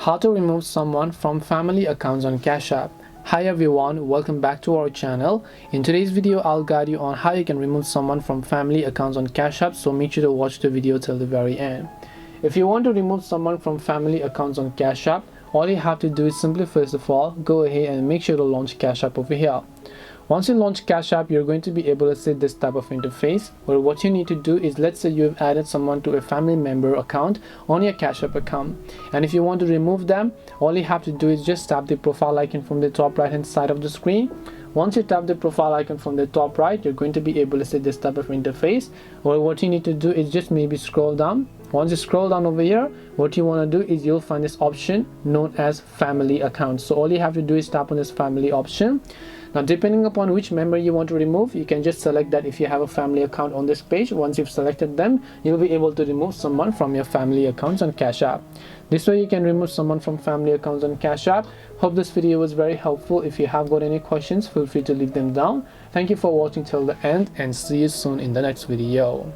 How to remove someone from family accounts on Cash App. Hi everyone, welcome back to our channel. In today's video, I'll guide you on how you can remove someone from family accounts on Cash App, so make sure to watch the video till the very end. If you want to remove someone from family accounts on Cash App, all you have to do is simply first of all, go ahead and make sure to launch Cash App over here. Once you launch Cash App, you're going to be able to see this type of interface where what you need to do is, let's say you have added someone to a family member account on your Cash App account, and if you want to remove them, all you have to do is just tap the profile icon from the top right hand side of the screen. Once you tap the profile icon from the top right, you're going to be able to see this type of interface where what you need to do is just maybe scroll down. Once you scroll down over here, what you want to do is you'll find this option known as family accounts. So all you have to do is tap on this family option. Now, depending upon which member you want to remove, you can just select that. If you have a family account on this page, once you've selected them, you'll be able to remove someone from your family accounts on Cash App. This way you can remove someone from family accounts on Cash App. Hope this video was very helpful. If you have got any questions, feel free to leave them down. Thank you for watching till the end, and see you soon in the next video.